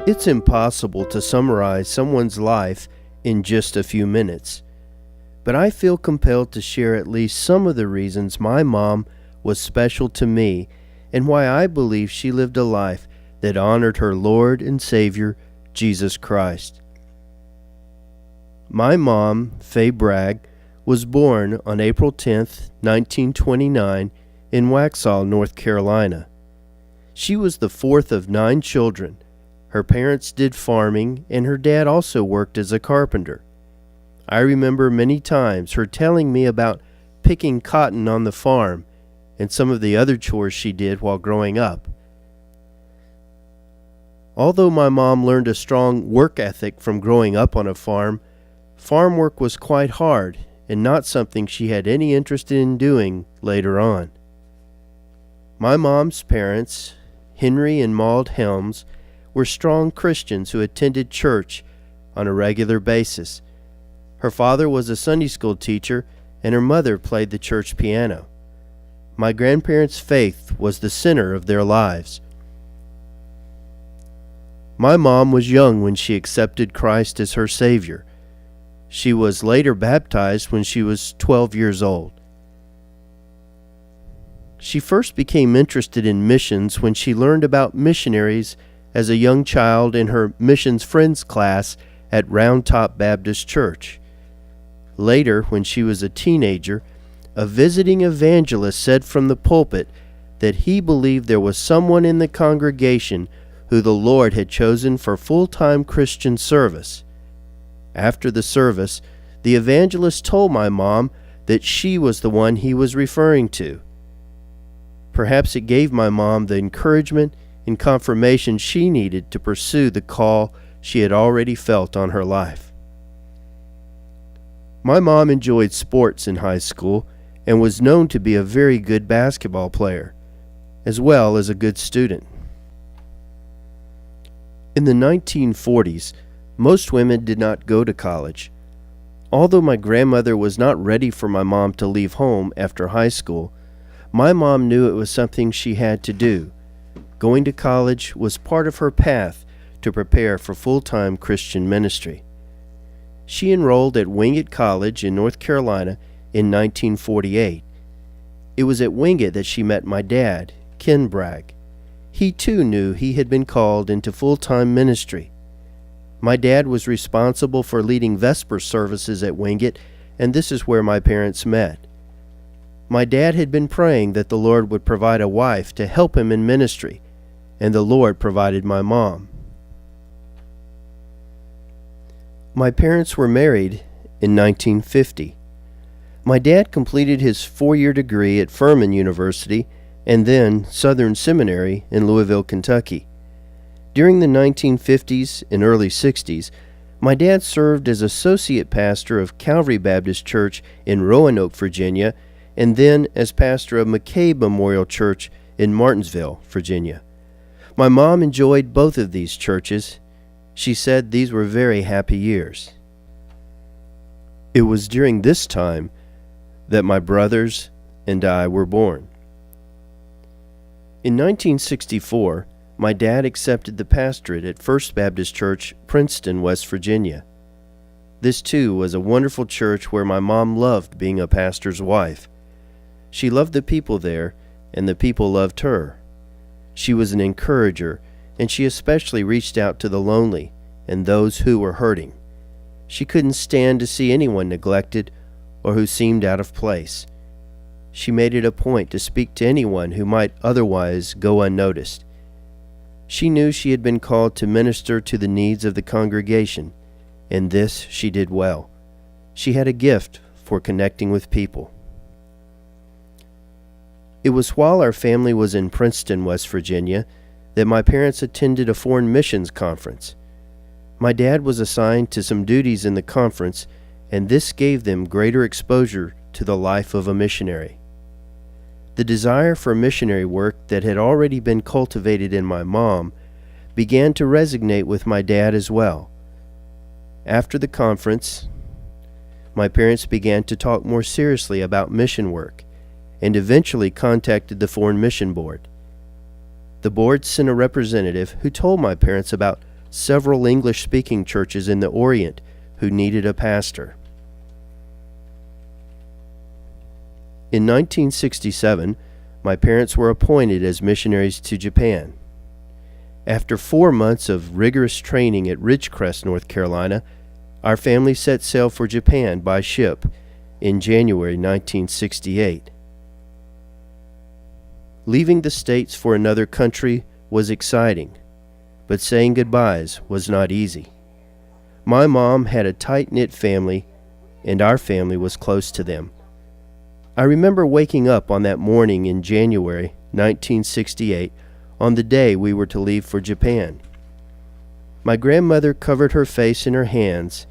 It's impossible to summarize someone's life in just a few minutes, but I feel compelled to share at least some of the reasons my mom was special to me and why I believe she lived a life that honored her Lord and Savior, Jesus Christ. My mom, Faye Bragg, was born on April 10, 1929, in Waxhaw, North Carolina. She was the fourth of 9 children. Her parents did farming, and her dad also worked as a carpenter. I remember many times her telling me about picking cotton on the farm and some of the other chores she did while growing up. Although my mom learned a strong work ethic from growing up on a farm work was quite hard and not something she had any interest in doing later on. My mom's parents, Henry and Maud Helms, were strong Christians who attended church on a regular basis. Her father was a Sunday school teacher, and her mother played the church piano. My grandparents' faith was the center of their lives. My mom was young when she accepted Christ as her Savior. She was later baptized when she was 12 years old. She first became interested in missions when she learned about missionaries as a young child in her Missions Friends class at Round Top Baptist Church. Later, when she was a teenager, a visiting evangelist said from the pulpit that he believed there was someone in the congregation who the Lord had chosen for full-time Christian service. After the service, the evangelist told my mom that she was the one he was referring to. Perhaps it gave my mom the encouragement and confirmation she needed to pursue the call she had already felt on her life. My mom enjoyed sports in high school and was known to be a very good basketball player, as well as a good student. In the 1940s, most women did not go to college. Although my grandmother was not ready for my mom to leave home after high school, my mom knew it was something she had to do. Going to college was part of her path to prepare for full-time Christian ministry. She enrolled at Wingate College in North Carolina in 1948. It was at Wingate that she met my dad, Ken Bragg. He too knew he had been called into full-time ministry. My dad was responsible for leading Vesper services at Wingate, and this is where my parents met. My dad had been praying that the Lord would provide a wife to help him in ministry, and the Lord provided my mom. My parents were married in 1950. My dad completed his 4-year degree at Furman University and then Southern Seminary in Louisville, Kentucky. During the 1950s and early 60s, my dad served as associate pastor of Calvary Baptist Church in Roanoke, Virginia, and then as pastor of McCabe Memorial Church in Martinsville, Virginia. My mom enjoyed both of these churches. She said these were very happy years. It was during this time that my brothers and I were born. In 1964, my dad accepted the pastorate at First Baptist Church, Princeton, West Virginia. This too was a wonderful church where my mom loved being a pastor's wife. She loved the people there, and the people loved her. She was an encourager, and she especially reached out to the lonely and those who were hurting. She couldn't stand to see anyone neglected or who seemed out of place. She made it a point to speak to anyone who might otherwise go unnoticed. She knew she had been called to minister to the needs of the congregation, and this she did well. She had a gift for connecting with people. It was while our family was in Princeton, West Virginia, that my parents attended a foreign missions conference. My dad was assigned to some duties in the conference, and this gave them greater exposure to the life of a missionary. The desire for missionary work that had already been cultivated in my mom began to resonate with my dad as well. After the conference, my parents began to talk more seriously about mission work and eventually contacted the Foreign Mission Board. The board sent a representative who told my parents about several English-speaking churches in the Orient who needed a pastor. In 1967, my parents were appointed as missionaries to Japan. After 4 months of rigorous training at Ridgecrest, North Carolina, our family set sail for Japan by ship in January 1968. Leaving the States for another country was exciting, but saying goodbyes was not easy. My mom had a tight-knit family, and our family was close to them. I remember waking up on that morning in January 1968 on the day we were to leave for Japan. My grandmother covered her face in her hands,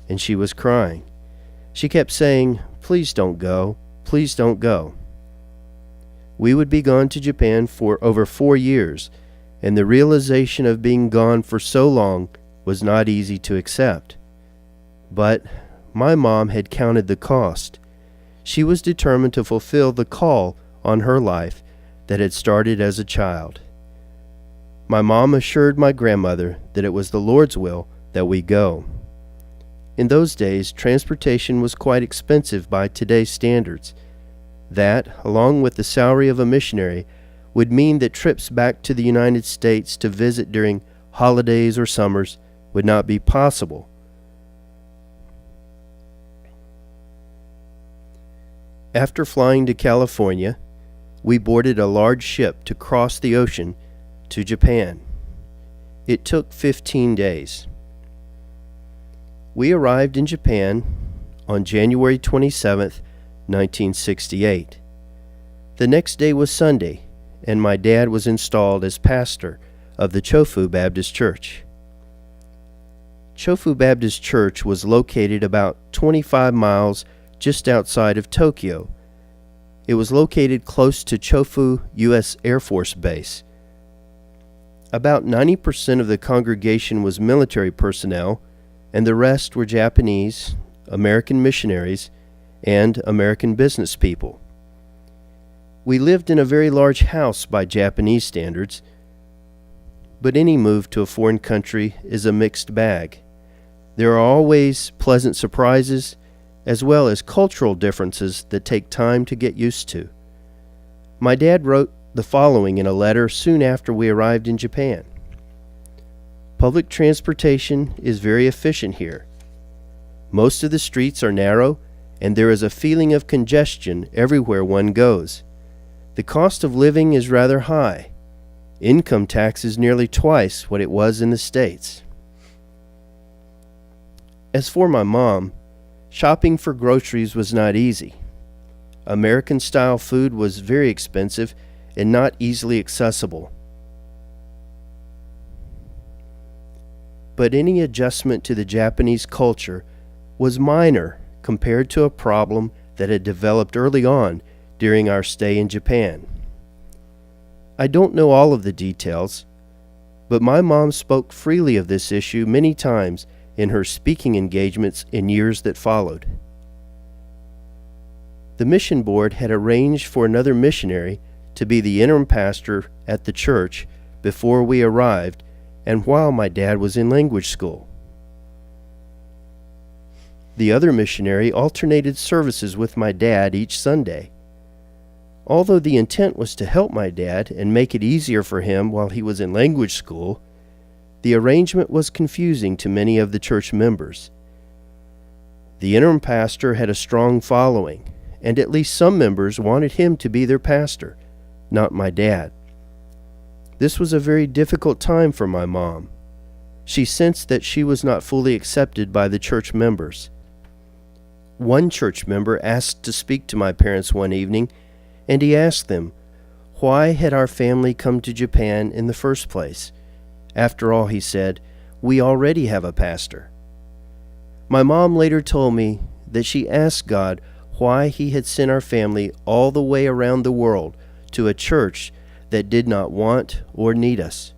and she was crying. She kept saying, "Please don't go, please don't go." We would be gone to Japan for over 4 years, and the realization of being gone for so long was not easy to accept. But my mom had counted the cost. She was determined to fulfill the call on her life that had started as a child. My mom assured my grandmother that it was the Lord's will that we go. In those days, transportation was quite expensive by today's standards. That, along with the salary of a missionary, would mean that trips back to the United States to visit during holidays or summers would not be possible. After flying to California, we boarded a large ship to cross the ocean to Japan. It took 15 days. We arrived in Japan on January 27th, 1968. The next day was Sunday, and my dad was installed as pastor of the Chofu Baptist Church. Chofu Baptist Church was located about 25 miles just outside of Tokyo. It was located close to Chofu U.S. Air Force Base. About 90% of the congregation was military personnel, and the rest were Japanese, American missionaries, and American business people. We lived in a very large house by Japanese standards, but any move to a foreign country is a mixed bag. There are always pleasant surprises, as well as cultural differences that take time to get used to. My dad wrote the following in a letter soon after we arrived in Japan. Public transportation is very efficient here. Most of the streets are narrow, and there is a feeling of congestion everywhere one goes. The cost of living is rather high. Income tax is nearly twice what it was in the States. As for my mom, shopping for groceries was not easy. American-style food was very expensive and not easily accessible. But any adjustment to the Japanese culture was minor compared to a problem that had developed early on during our stay in Japan. I don't know all of the details, but my mom spoke freely of this issue many times in her speaking engagements in years that followed. The mission board had arranged for another missionary to be the interim pastor at the church before we arrived and while my dad was in language school. The other missionary alternated services with my dad each Sunday. Although the intent was to help my dad and make it easier for him while he was in language school, the arrangement was confusing to many of the church members. The interim pastor had a strong following, and at least some members wanted him to be their pastor, not my dad. This was a very difficult time for my mom. She sensed that she was not fully accepted by the church members. One church member asked to speak to my parents one evening, and he asked them, why had our family come to Japan in the first place? After all, he said, we already have a pastor. My mom later told me that she asked God why he had sent our family all the way around the world to a church that did not want or need us.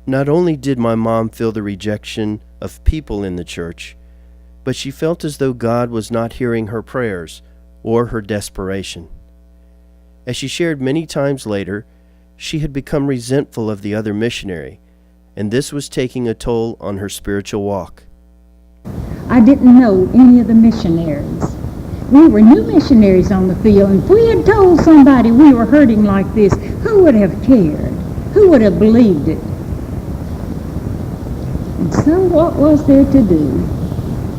Not only did my mom feel the rejection of people in the church, but she felt as though God was not hearing her prayers or her desperation. As she shared many times later, she had become resentful of the other missionary, and this was taking a toll on her spiritual walk. I didn't know any of the missionaries. We were new missionaries on the field, and if we had told somebody we were hurting like this, who would have cared? Who would have believed it? And so what was there to do?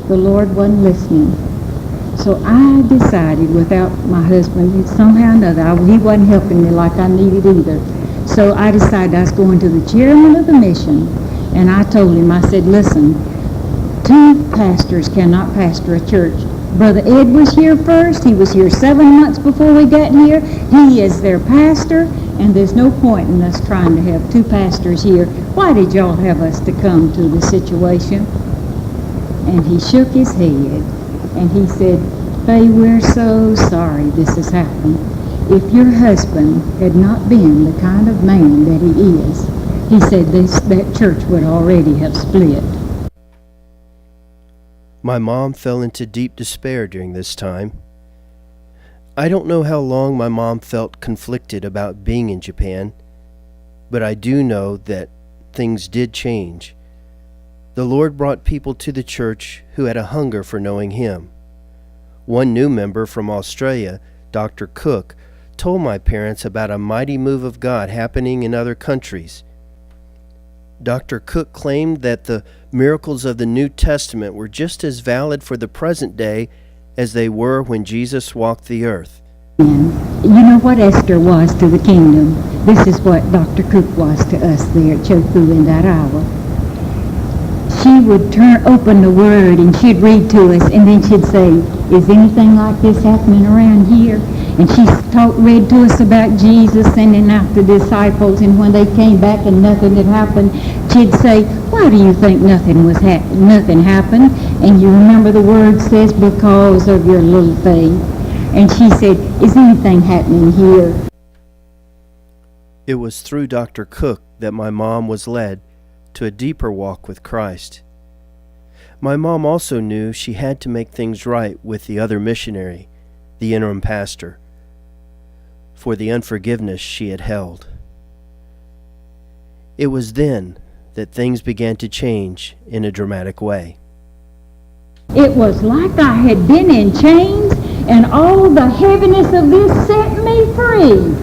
The Lord wasn't listening. So I decided, without my husband, somehow or another, he wasn't helping me like I needed either. So I decided I was going to the chairman of the mission, and I told him, I said, listen, 2 pastors cannot pastor a church. Brother Ed was here first. He was here 7 months before we got here. He is their pastor, and there's no point in us trying to have 2 pastors here. Why did y'all have us to come to this situation? And he shook his head, and he said, Faye, we're so sorry this has happened. If your husband had not been the kind of man that he is, he said that church would already have split. My mom fell into deep despair during this time. I don't know how long my mom felt conflicted about being in Japan, but I do know that things did change. The Lord brought people to the church who had a hunger for knowing Him. One new member from Australia, Dr. Cook, told my parents about a mighty move of God happening in other countries. Dr. Cook claimed that the miracles of the New Testament were just as valid for the present day as they were when Jesus walked the earth. And you know what Esther was to the kingdom? This is what Dr. Cook was to us there at Chofu in that hour. She would open the Word and she'd read to us, and then she'd say, is anything like this happening around here? And she read to us about Jesus sending out the disciples, and when they came back and nothing had happened, she'd say, why do you think nothing happened? And you remember the Word says, because of your little faith. And she said, is anything happening here? It was through Dr. Cook that my mom was led to a deeper walk with Christ. My mom also knew she had to make things right with the other missionary, the interim pastor, for the unforgiveness she had held. It was then that things began to change in a dramatic way. It was like I had been in chains, and all the heaviness of this set me free.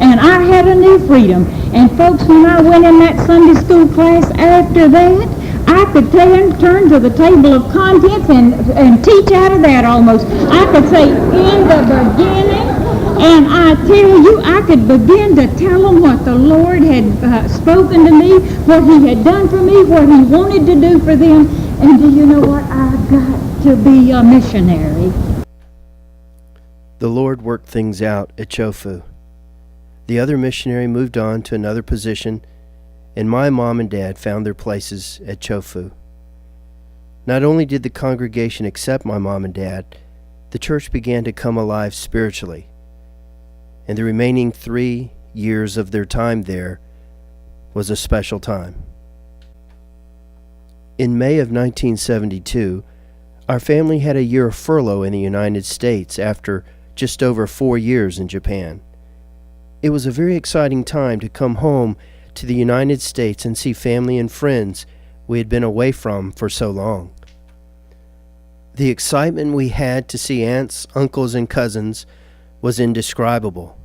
And I had a new freedom. And folks, when I went in that Sunday school class after that, I could turn to the table of contents and teach out of that almost. I could say, in the beginning, and I tell you, I could begin to tell them what the Lord had spoken to me, what He had done for me, what He wanted to do for them. And do you know what? I got to be a missionary. The Lord worked things out at Chofu. The other missionary moved on to another position, and my mom and dad found their places at Chofu. Not only did the congregation accept my mom and dad, the church began to come alive spiritually, and the remaining 3 years of their time there was a special time. In May of 1972, our family had a year of furlough in the United States after just over 4 years in Japan. It was a very exciting time to come home to the United States and see family and friends we had been away from for so long. The excitement we had to see aunts, uncles, and cousins was indescribable.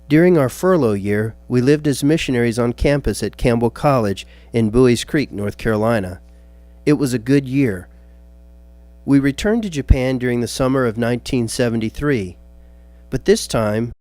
During our furlough year, we lived as missionaries on campus at Campbell College in Bowie's Creek, North Carolina. It was a good year. We returned to Japan during the summer of 1973, but this time